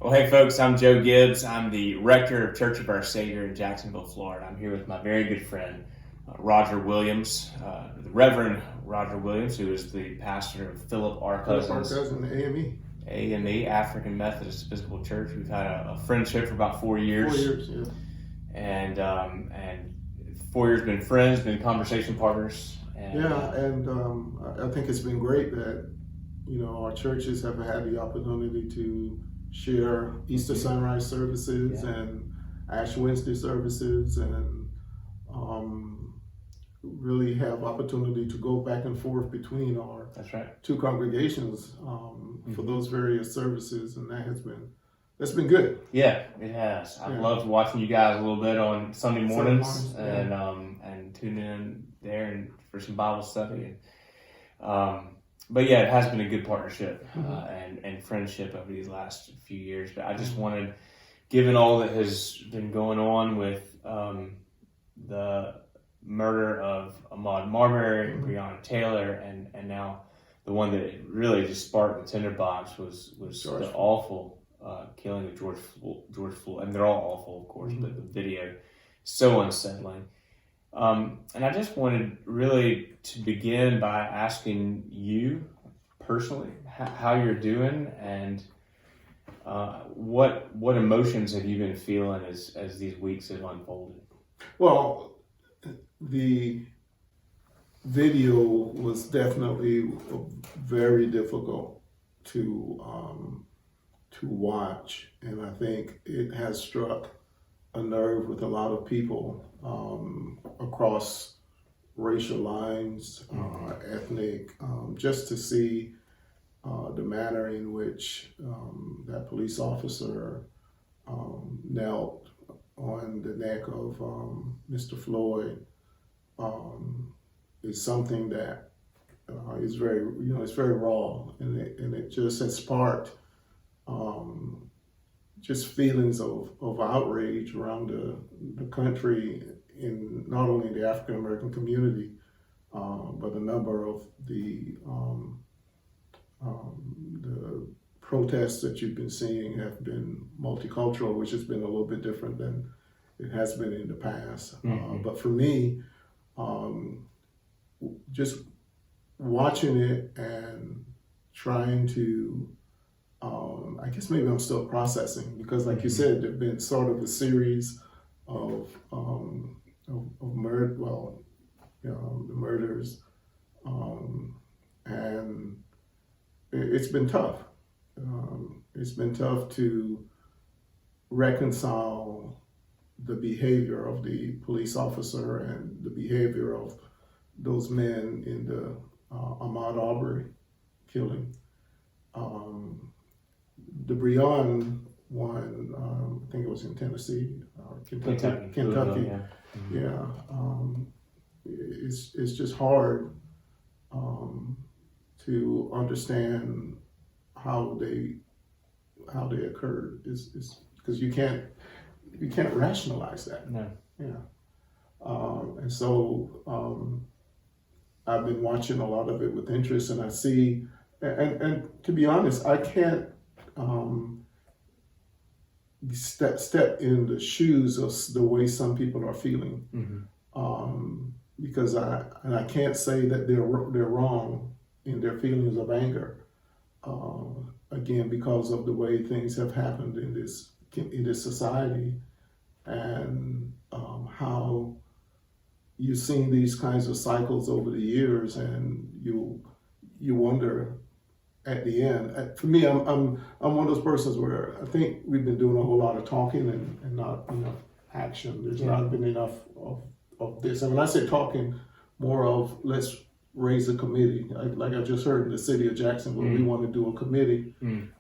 Well, hey folks, I'm Joe Gibbes. I'm the rector of Church of Our Savior in Jacksonville, Florida. I'm here with my very good friend, Roger Williams, the Reverend Roger Williams, who is the pastor of Philip R. Cousins, AME. AME, African Methodist Episcopal Church. We've had a friendship for about 4 years. 4 years, yeah. And 4 years been friends, been conversation partners. And I think it's been great that, our churches have had the opportunity to share Easter sunrise services and Ash Wednesday services, and really have opportunity to go back and forth between our two congregations for those various services, and that's been good. Yeah, it has. I've loved watching you guys a little bit on Sunday mornings and tune in there and for some Bible study. But yeah, it has been a good partnership and friendship over these last few years. But I just wanted, given all that has been going on with the murder of Ahmaud Marbury and Breonna Taylor, and now the one that really just sparked the tinderbox was the awful killing of George Floyd. And they're all awful, of course, but the video so unsettling. And I just wanted really to begin by asking you personally how you're doing, and what emotions have you been feeling as these weeks have unfolded? Well, the video was definitely very difficult to watch, and I think it has struck a nerve with a lot of people across racial lines, ethnic, just to see the manner in which that police officer knelt on the neck of Mr. Floyd is something that is very, it's very raw, and it just has sparked just feelings of outrage around the country, in not only the African American community, but a number of the protests that you've been seeing have been multicultural, which has been a little bit different than it has been in the past. But for me, just watching it and trying to, I guess maybe I'm still processing, because like you said, there've been sort of a series of murder, the murders, and it's been tough. It's been tough to reconcile the behavior of the police officer and the behavior of those men in the Ahmaud Arbery killing. The Breonna one, I think it was in Tennessee, Kentucky. It's just hard to understand how they occurred. Is because you can't rationalize that. No. And so I've been watching a lot of it with interest, and I see, and to be honest, I can't step in the shoes of the way some people are feeling, because I can't say that they're wrong in their feelings of anger. Again, because of the way things have happened in this society, and how you've seen these kinds of cycles over the years, and you wonder at the end. For me, I'm one of those persons where I think we've been doing a whole lot of talking and not enough action. There's not been enough of this. And when I say talking, more of let's raise a committee. Like I just heard in the city of Jacksonville, we want to do a committee, and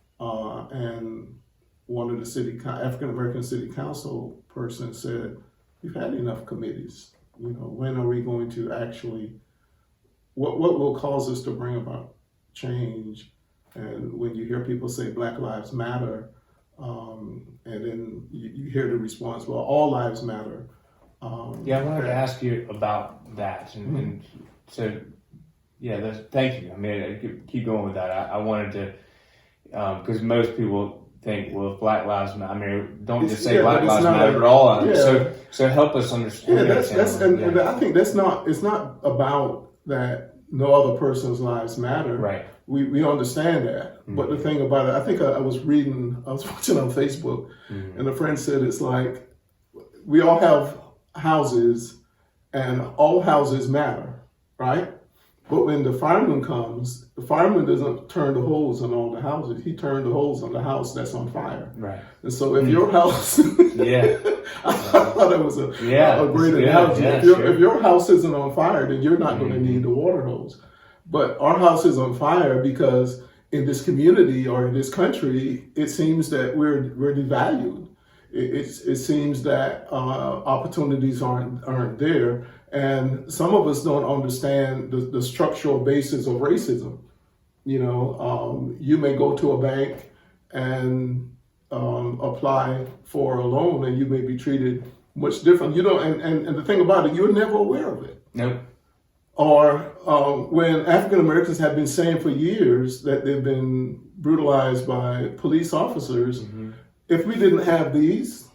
one of the African American city council person said, "We've had enough committees. When are we going to actually? What will cause us to bring about change?" And when you hear people say Black Lives Matter, and then you hear the response, "Well, all lives matter." I wanted to ask you about that, and so thank you. I mean, I keep going with that. I wanted to, because most people think, well, if Black Lives Matter, I mean, don't just say yeah, Black but it's Lives not Matter, a- but all of it. yeah. So help us understand. Yeah, that's and I think that's not. It's not about that. No other person's lives matter. Right. We understand that. Mm-hmm. But the thing about it, I think I was watching on Facebook, Mm-hmm. and a friend said it's like we all have houses, and all houses matter, right? But when the fireman comes, the fireman doesn't turn the hose on all the houses. He turned the hose on the house that's on fire. Right. And so if your house, Yeah. I thought that was a great good. analogy. Yeah, If your house isn't on fire, then you're not going to need the water hose. But our house is on fire because in this community or in this country, it seems that we're devalued. It seems that opportunities aren't there, and some of us don't understand the structural basis of racism. You know, you may go to a bank and apply for a loan, and you may be treated much different. You know, and the thing about it, you're never aware of it. Nope. Or when African Americans have been saying for years that they've been brutalized by police officers. Mm-hmm. If we didn't have these,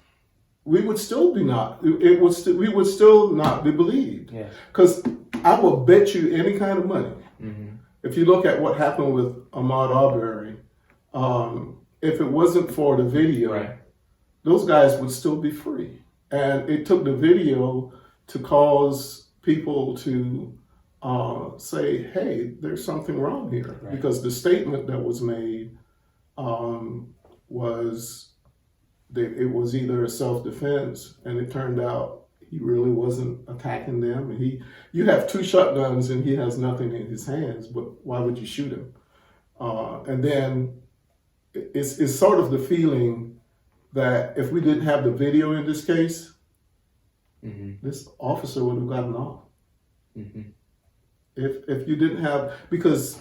we would still be not. We would still not be believed. Because I will bet you any kind of money. Mm-hmm. If you look at what happened with Ahmaud Arbery, if it wasn't for the video, those guys would still be free. And it took the video to cause people to say, "Hey, there's something wrong here," because the statement that was made was. It was either a self-defense, and it turned out he really wasn't attacking them. And you have two shotguns, and he has nothing in his hands. But why would you shoot him? And then it's sort of the feeling that if we didn't have the video in this case, this officer would have gotten off. Mm-hmm. If you didn't have, because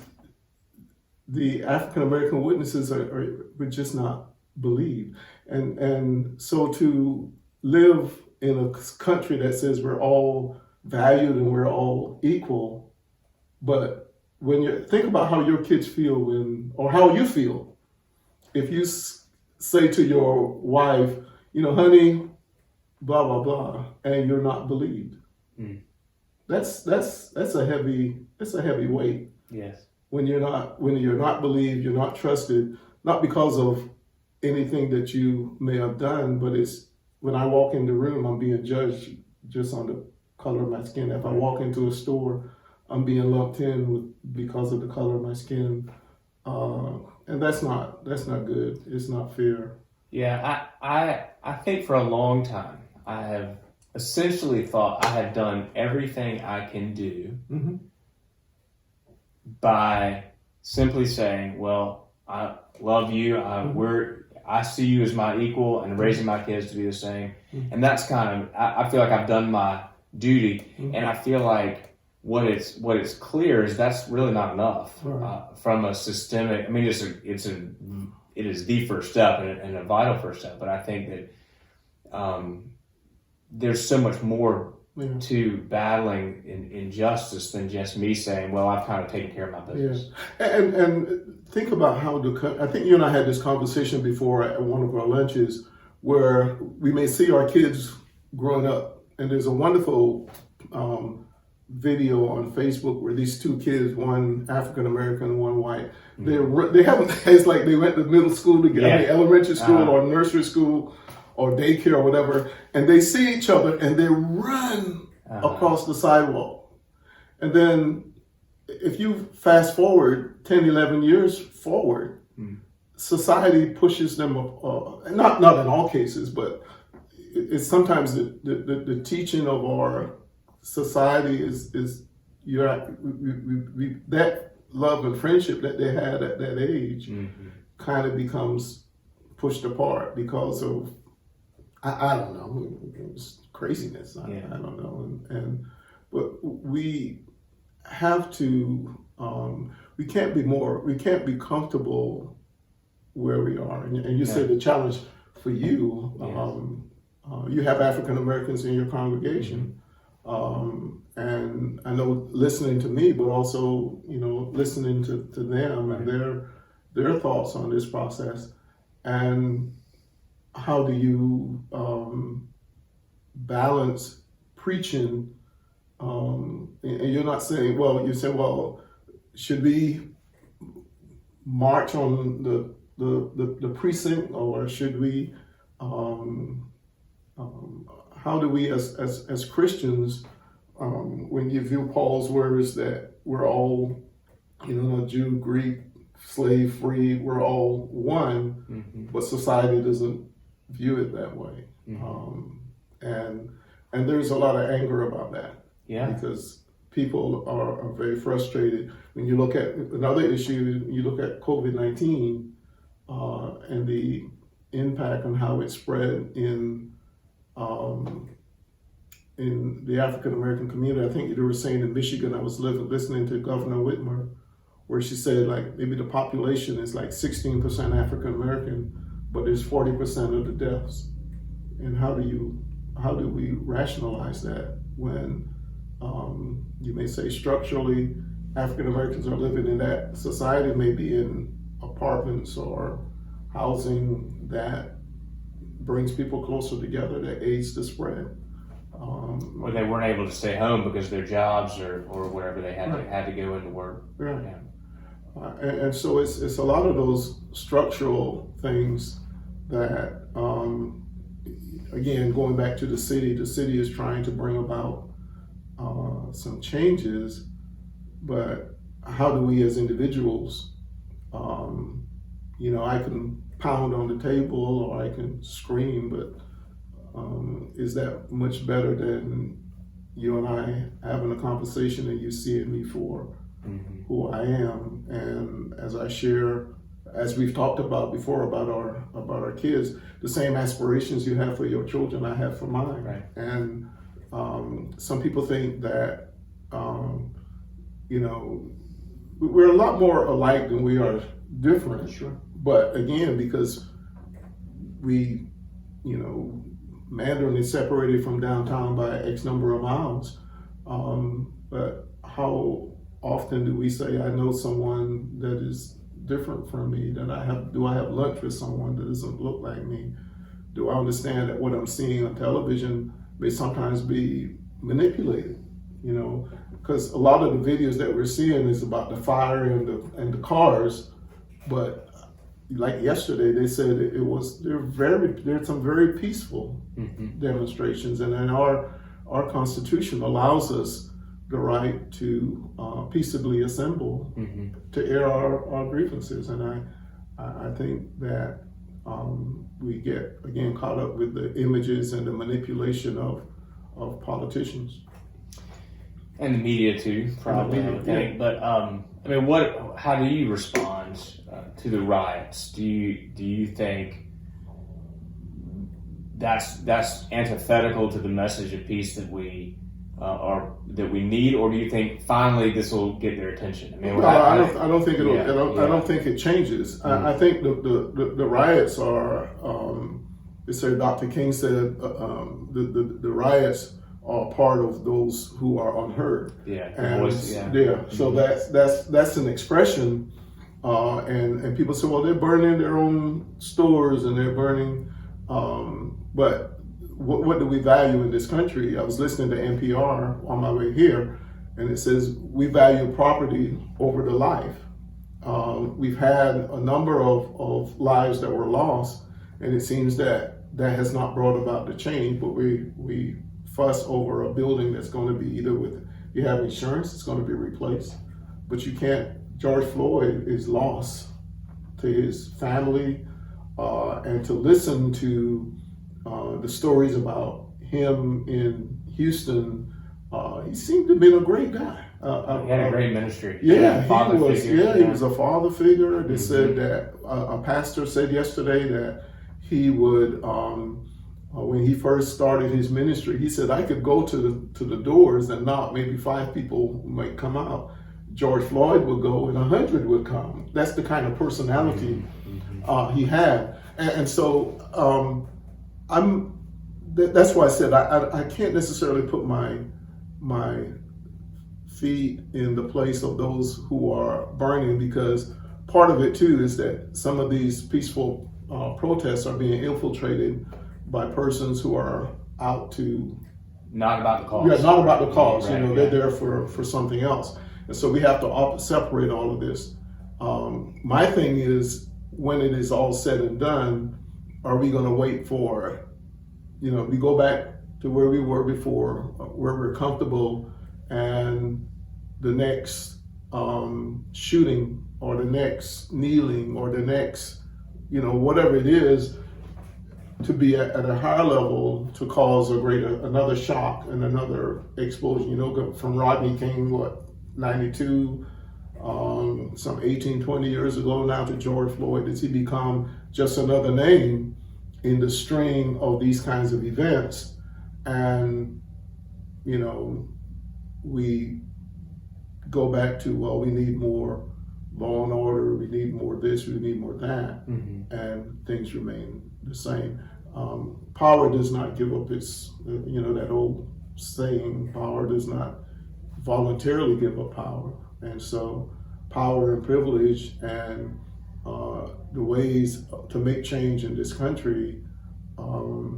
the African American witnesses were just not believed. And so to live in a country that says we're all valued and we're all equal, but when you think about how your kids feel or how you feel, if you say to your wife, you know, honey, blah, blah, blah, and you're not believed, that's a heavy weight. Yes. When you're not believed, you're not trusted, not because of anything that you may have done, but it's when I walk in the room, I'm being judged just on the color of my skin. If I walk into a store, I'm being lumped in because of the color of my skin, and that's not good. It's not fair. Yeah, I think for a long time I have essentially thought I have done everything I can do by simply saying, "Well, I love you. I see you as my equal, and raising my kids to be the same." And that's kind of, I feel like I've done my duty, and I feel like what it's clear is that's really not enough from a systemic. I mean, it is the first step and a vital first step, but I think that there's so much more to battling injustice than just me saying, "Well, I've kind of taken care of my business." Yeah. And think about how I think you and I had this conversation before at one of our lunches where we may see our kids growing up, and there's a wonderful video on Facebook where these two kids, one African American and one white, they haven't. It's like they went to middle school together, elementary school or nursery school or daycare or whatever, and they see each other and they run across the sidewalk. And then if you fast forward 10, 11 years forward, society pushes them, not in all cases, but it's sometimes the teaching of our society is that love and friendship that they had at that age kind of becomes pushed apart because of I don't know, it's craziness. I don't know, but we have to. We can't be comfortable where we are. And you said the challenge for you. You have African Americans in your congregation, and I know listening to me, but also listening to them and their thoughts on this process. And how do you balance preaching? And you're not saying, well, you say, well, should we march on the precinct, or should we? How do we, as Christians, when you view Paul's words that we're all, Jew, Greek, slave, free, we're all one, but society doesn't view it that way, and there's a lot of anger about that, because people are very frustrated. When you look at another issue, you look at COVID-19 and the impact on how it spread in the African American community. I think you were saying in Michigan, I was listening to Governor Whitmer, where she said like maybe the population is like 16% African American, but there's 40% of the deaths. And how do we rationalize that when you may say structurally African Americans are living in that society, maybe in apartments or housing that brings people closer together, that aids the spread. Or they weren't able to stay home because their jobs or wherever they had to go into work. Right. Yeah. And so it's a lot of those structural things that, again, going back to the city is trying to bring about some changes, but how do we as individuals, I can pound on the table or I can scream, but is that much better than you and I having a conversation and you seeing me for who I am? And as I share, as we've talked about before about our kids, the same aspirations you have for your children, I have for mine. Right. And some people think that we're a lot more alike than we are different. Sure. But again, because we, Mandarin is separated from downtown by X number of miles. But how often do we say, I know someone that is different from me, do I have lunch with someone that doesn't look like me? Do I understand that what I'm seeing on television may sometimes be manipulated? Because a lot of the videos that we're seeing is about the fire and the cars, but like yesterday, they said there's some very peaceful demonstrations, and then our Constitution allows us the right to peaceably assemble to air our grievances, and I think that we get again caught up with the images and the manipulation of politicians and the media too, probably. I would think. But how do you respond to the riots? Do you think that's antithetical to the message of peace that we need, or do you think finally this will get their attention? I don't think it'll. I don't think it changes. I think the riots are. Dr. King said the riots are part of those who are unheard. So that's an expression, and people say, well, they're burning their own stores and they're burning, but what do we value in this country? I was listening to NPR on my way here, and it says we value property over the life. We've had a number of lives that were lost, and it seems that has not brought about the change, but we fuss over a building that's going to be either you have insurance, it's going to be replaced, but you can't. George Floyd is lost to his family, and to listen to the stories about him in Houston, he seemed to have been a great guy. He had a great ministry. He was a father figure. They said that a pastor said yesterday that he would, when he first started his ministry, he said, I could go to the doors and knock, maybe 5 people might come out. George Floyd would go and 100 would come. That's the kind of personality he had. And so that's why I said I can't necessarily put my feet in the place of those who are burning, because part of it too is that some of these peaceful protests are being infiltrated by persons who are out to not about the cause. Yeah, not about the cause. Right, they're there for something else, and so we have to separate all of this. My thing is, when it is all said and done, are we going to wait for, we go back to where we were before, where we're comfortable, and the next shooting or the next kneeling or the next, whatever it is, to be at a higher level to cause another shock and another explosion. From Rodney King, 92, some 18, 20 years ago now, to George Floyd, does he become just another name in the string of these kinds of events? And, we go back to, well, we need more law and order, we need more this, we need more that, and things remain the same. Power does not give up its, that old saying, power does not voluntarily give up power. And so power and privilege and the ways to make change in this country, how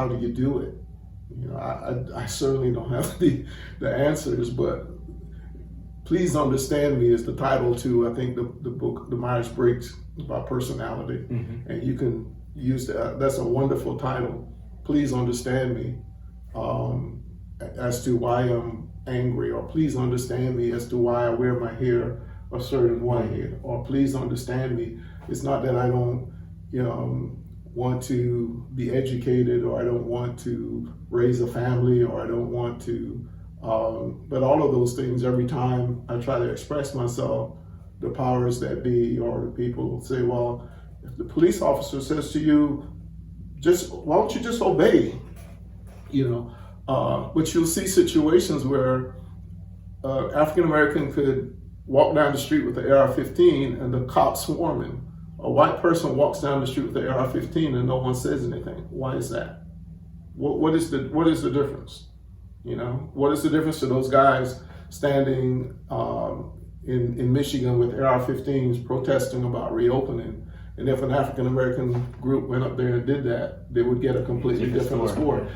do you do it? I certainly don't have the answers, but Please Understand Me is the title to, I think, the book, the Myers-Briggs, about personality. And you can use that. That's a wonderful title. Please understand me as to why I'm angry, or please understand me as to why I wear my hair a certain way, or please understand me. It's not that I don't, want to be educated, or I don't want to raise a family, or I don't want to, but all of those things, every time I try to express myself, the powers that be or the people will say, well, if the police officer says to you, why don't you just obey? But you'll see situations where African American could walk down the street with the AR-15 and the cops swarming. A white person walks down the street with the AR-15 and no one says anything. Why is that? What is the difference? What is the difference to those guys standing in Michigan with AR-15s protesting about reopening? And if an African American group went up there and did that, they would get a completely different score.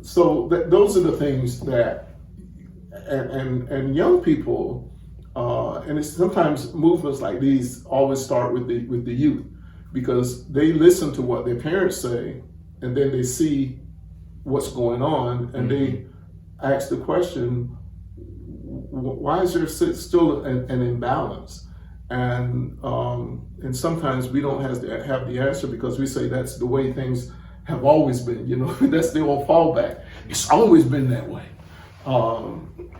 So those are the things that, and young people, and it's sometimes movements like these always start with the youth, because they listen to what their parents say, and then they see what's going on, and they ask the question, why is there still an imbalance? And sometimes we don't have the answer, because we say that's the way things have always been. That's the old fallback. It's always been that way.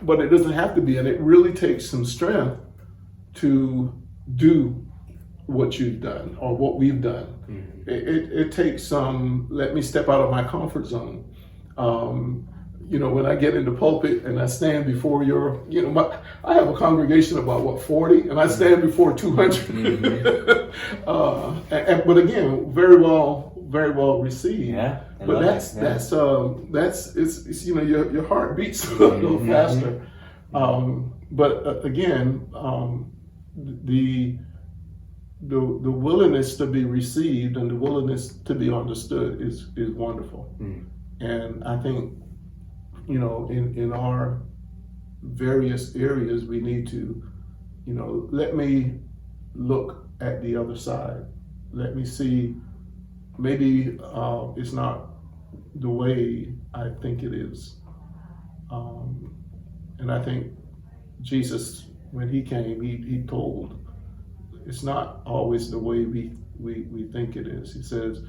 But it doesn't have to be, and it really takes some strength to do what you've done or what we've done. It takes some, let me step out of my comfort zone. When I get in the pulpit and I stand before I have a congregation of about 40, and I stand before 200. But again, very well received. Yeah, but that's it's your heart beats a little faster. But again, the willingness to be received and the willingness to be understood is wonderful. And I think in our various areas, we need to let me look at the other side. Let me see. Maybe it's not the way I think it is. And I think Jesus, when he came, he told, it's not always the way we think it is. He says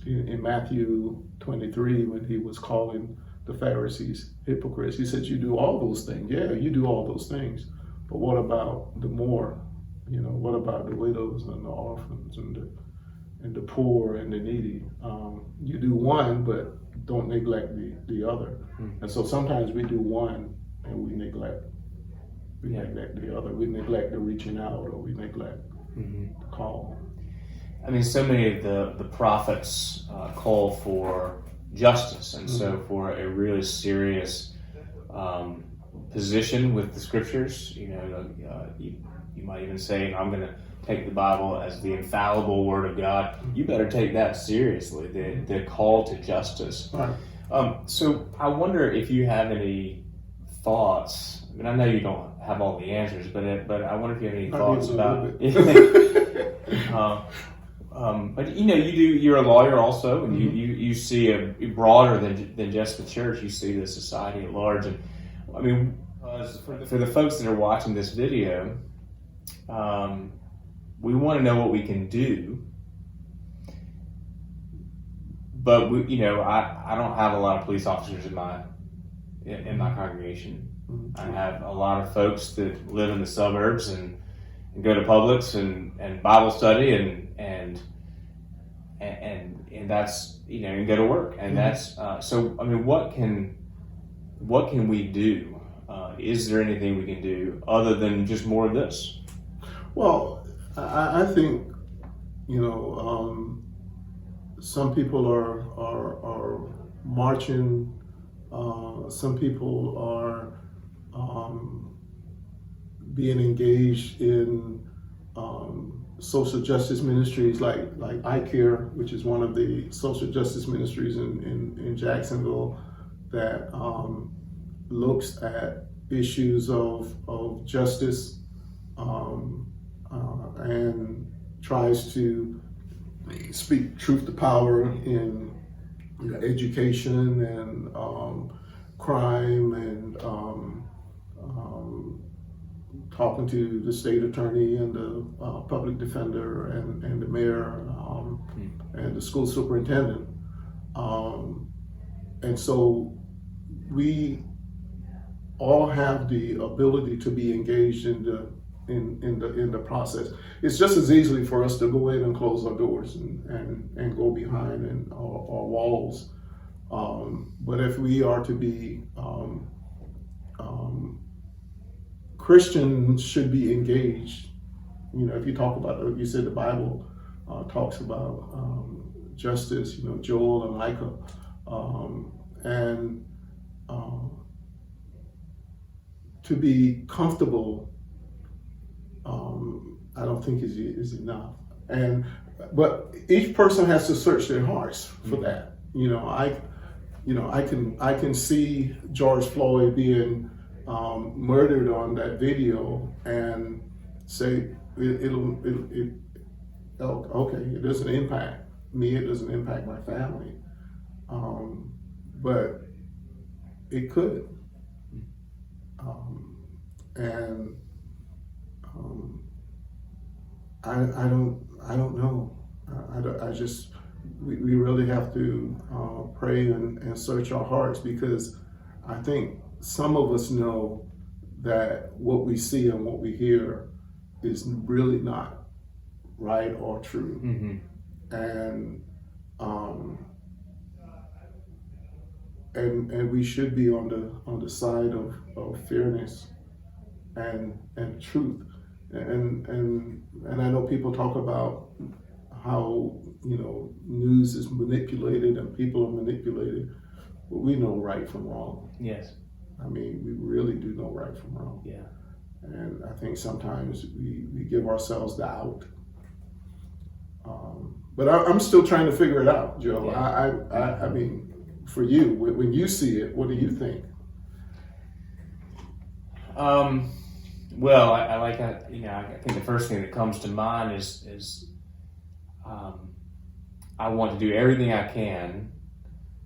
in Matthew 23, when he was calling the Pharisees hypocrites, he said, you do all those things. Yeah, you do all those things. But what about the more? What about the widows and the orphans and the poor and the needy? You do one, but don't neglect the other. And so sometimes we do one and we neglect the other. We neglect the reaching out, or we neglect the call. I mean, so many of the prophets call for justice, and so for a really serious position with the scriptures. You might even say, I'm going to take the Bible as the infallible Word of God, you better take that seriously, the call to justice. Right. So I wonder if you have any thoughts. I mean, I know you don't have all the answers, but I wonder if you have any thoughts about. But you're a lawyer also, and you see a broader than just the church. You see the society at large, and I mean, for the folks that are watching this video, we want to know what we can do. But I don't have a lot of police officers in my congregation. I have a lot of folks that live in the suburbs and go to Publix and Bible study and that's and go to work, and that's so. I mean, what can we do? Is there anything we can do other than just more of this? Well, I think some people are marching. Some people are being engaged in social justice ministries like I Care, which is one of the social justice ministries in Jacksonville that looks at issues of justice and tries to speak truth to power in education and crime and talking to the state attorney and the public defender and the mayor and the school superintendent. And so we all have the ability to be engaged in the process. It's just as easily for us to go in and close our doors and go behind our walls. But if we are to be Christians should be engaged. If you talk about, you said the Bible talks about justice, Joel and Micah, and to be comfortable, I don't think is enough. But each person has to search their hearts for that. I can see George Floyd being murdered on that video and say okay, it doesn't impact me, it doesn't impact my family, but it could, and I don't know. We really have to pray and search our hearts, because I think some of us know that what we see and what we hear is really not right or true. And we should be on the side of fairness and truth. And I know people talk about how news is manipulated and people are manipulated, but we know right from wrong. Yes. I mean, we really do know right from wrong. Yeah. And I think sometimes we give ourselves the out. But I'm still trying to figure it out, Joe. Yeah. I mean, for you, when you see it, what do you think? Well, I like that. I think the first thing that comes to mind is I want to do everything I can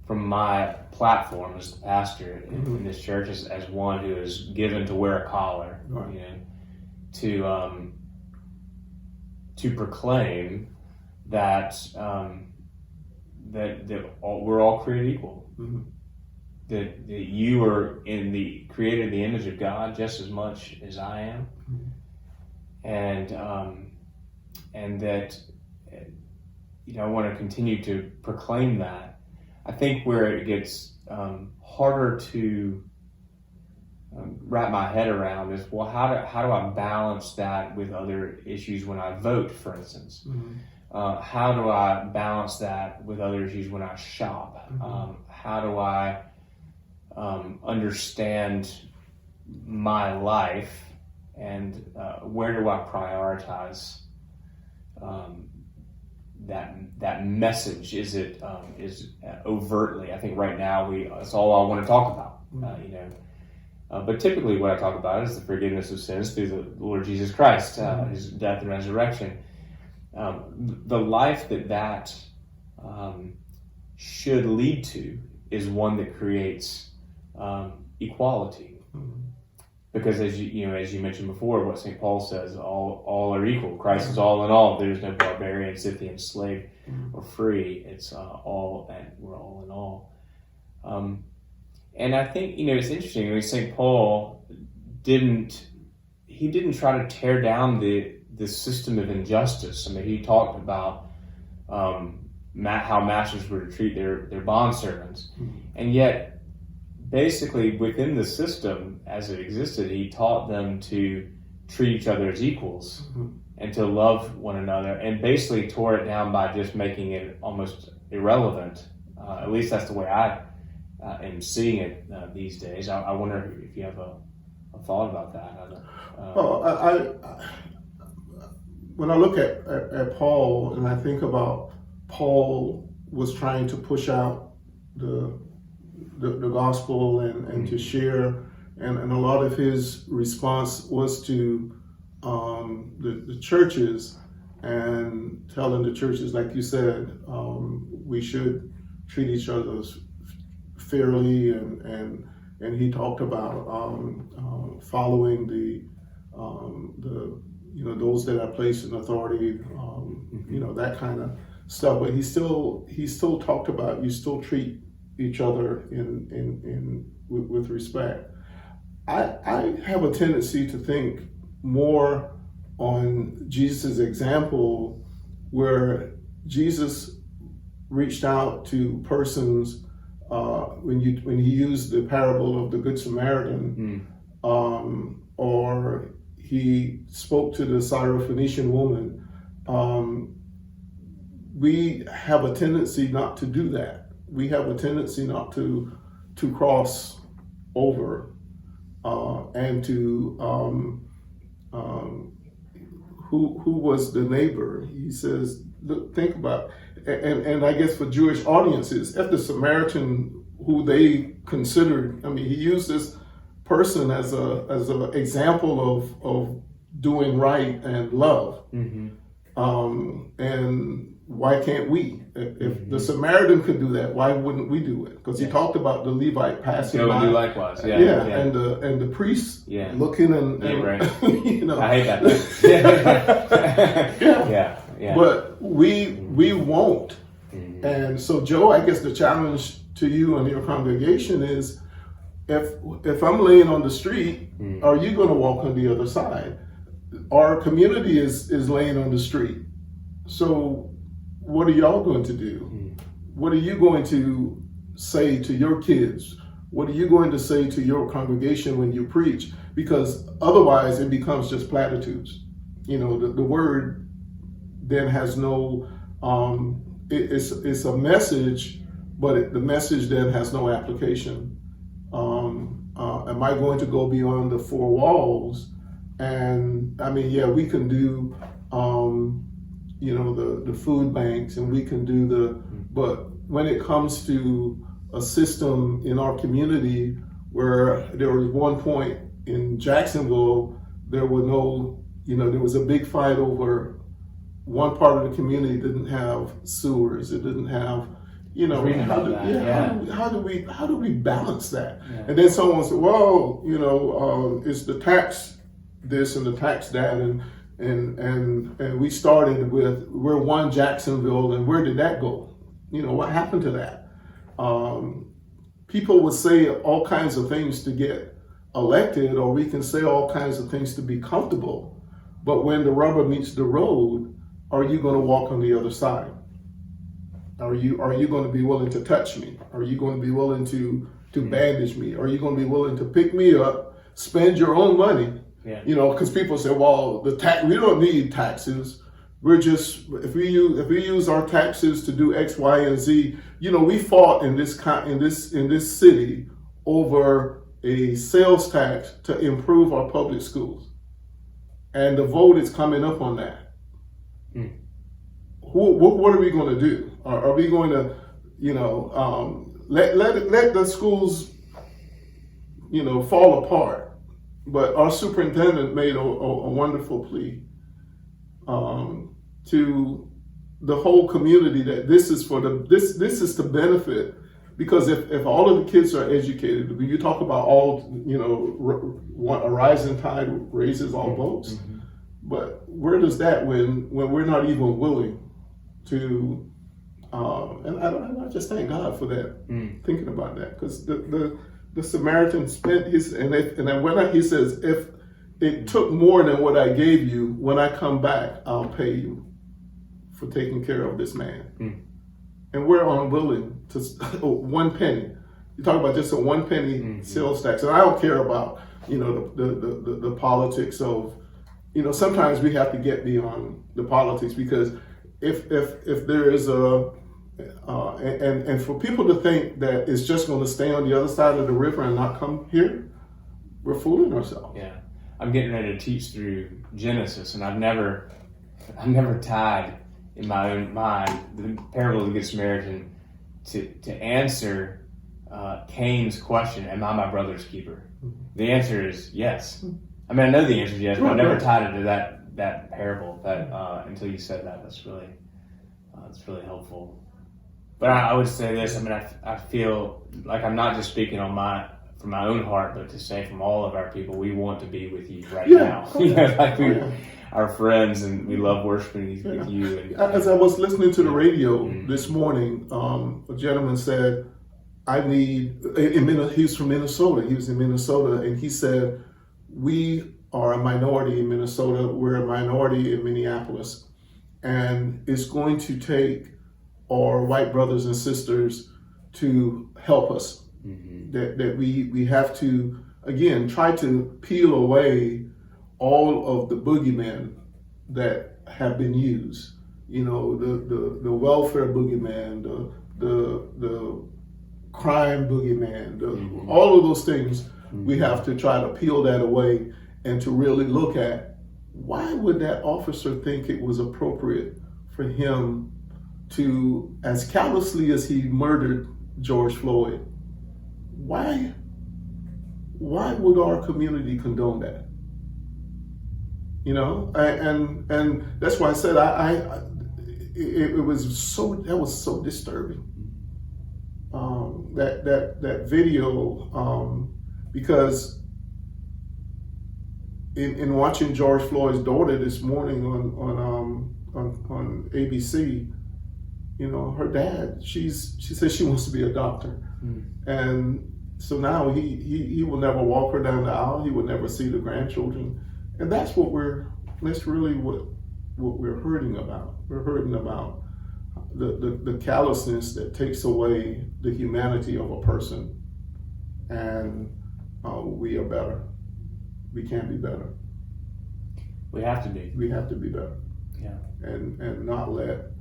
from my platform as the pastor in this church, as one who is given to wear a collar, right. To proclaim that we're all created equal. That you are created in the image of God just as much as I am, and that I want to continue to proclaim that. I think where it gets harder to wrap my head around is, well, how do I balance that with other issues when I vote, for instance? How do I balance that with other issues when I shop? How do I understand my life, and where do I prioritize that message? Is it overtly? I think right now that's all I want to talk about. But typically, what I talk about is the forgiveness of sins through the Lord Jesus Christ, His death and resurrection. The life that should lead to is one that creates equality. Because as you mentioned before, what St. Paul says, all are equal. Christ is all in all. There's no barbarian, Scythian, slave, or free. It's all, and we're all in all. And I think it's interesting. St. Paul didn't try to tear down the system of injustice. I mean, he talked about how masters were to treat their bondservants, and yet, basically, within the system as it existed, he taught them to treat each other as equals and to love one another, and basically tore it down by just making it almost irrelevant. At least that's the way I am seeing it these days. I wonder if you have a thought about that. When I look at Paul and I think about Paul was trying to push out the gospel and to share, and a lot of his response was to the churches and telling the churches, like you said, we should treat each other fairly, and he talked about following the those that are placed in authority, that kind of stuff. But he still talked about you still treat each other with respect. I have a tendency to think more on Jesus' example, where Jesus reached out to persons when he used the parable of the Good Samaritan, or he spoke to the Syrophoenician woman. We have a tendency not to do that. We have a tendency not to cross over and to who was the neighbor. He says, look, think about, and I guess for Jewish audiences, if the Samaritan who they considered, he used this person as an example of doing right and love, and why can't we? If the Samaritan could do that, why wouldn't we do it? Because he talked about the Levite passing by. Do likewise. Yeah. And the priest looking and right. I hate that. Yeah. But we won't. And so, Joe, I guess the challenge to you and your congregation is, if I'm laying on the street, are you going to walk on the other side? Our community is laying on the street. So what are y'all going to do? What are you going to say to your kids? What are you going to say to your congregation when you preach? Because otherwise it becomes just platitudes. The word then has no, it's a message, but the message then has no application. Am I going to go beyond the four walls? And we can do, the food banks, and we can do but when it comes to a system in our community where there was one point in Jacksonville, there was a big fight over one part of the community didn't have sewers, it didn't have, how do we balance that? Yeah. And then someone said, well, it's the tax this and the tax that, and we started with, we're one Jacksonville, and where did that go? What happened to that? People would say all kinds of things to get elected, or we can say all kinds of things to be comfortable, but when the rubber meets the road, are you going to walk on the other side? Are you going to be willing to touch me? Are you going to be willing to bandage me? Are you going to be willing to pick me up, spend your own money? Yeah. Because people say, well, we don't need taxes. We're just, if we use our taxes to do X, Y, and Z, we fought in this city over a sales tax to improve our public schools, and the vote is coming up on that. what are we going to do? Are we going to, let the schools, fall apart? But our superintendent made a wonderful plea to the whole community that this is this is to benefit, because if all of the kids are educated, when you talk about a rising tide raises all boats. Mm-hmm. But where does that when we're not even willing to? And I just thank God for that. Thinking about that, because the Samaritan spent he says, if it took more than what I gave you, when I come back, I'll pay you for taking care of this man. And we're unwilling to 1 penny. You talk about just a 1 penny sales tax, and I don't care about the politics of. Sometimes we have to get beyond the politics, because if there is and for people to think that it's just going to stay on the other side of the river and not come here, we're fooling ourselves. Yeah, I'm getting ready to teach through Genesis, and I've never tied in my own mind the parable of the Good Samaritan to answer Cain's question, "Am I my brother's keeper?" The answer is yes. I mean, I know the answer is yes, but I never tied it to that parable. Until you said that, that's really helpful. But I would say this. I mean, I feel like I'm not just speaking from my own heart, but to say from all of our people, we want to be with you right now. Like we're our friends, and we love worshiping with you. And, as I was listening to the radio this morning, a gentleman said, he's from Minnesota. He was in Minnesota, and he said, we are a minority in Minnesota. We're a minority in Minneapolis. And it's going to take our white brothers and sisters to help us. That we have to, again, try to peel away all of the boogeymen that have been used. The welfare boogeyman, the crime boogeyman, all of those things. We have to try to peel that away and to really look at, why would that officer think it was appropriate for him to, as callously as he murdered George Floyd, why would our community condone that? And that's why I said it was so disturbing. That video, because in watching George Floyd's daughter this morning on ABC, her dad, she says she wants to be a doctor, and so now he will never walk her down the aisle. He will never see the grandchildren, and that's really what we're hurting about. We're hurting about the callousness that takes away the humanity of a person, and we are better. We can be better. We have to be. We have to be better. Yeah. And not let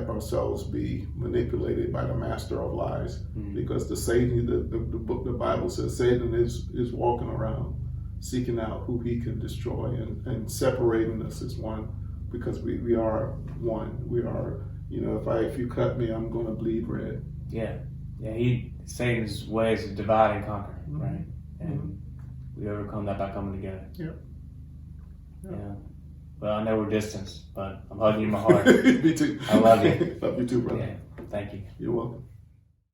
ourselves be manipulated by the master of lies, because the Bible says Satan is walking around seeking out who he can destroy, and separating us as one, because we are one. We are, if you cut me, I'm going to bleed red. Yeah. Satan's way is to divide and conquer, right? And we overcome that by coming together. Yeah. Well, I know we're distant, but I'm hugging you in my heart. Me too. I love you. Love you too, brother. Yeah. Thank you. You're welcome.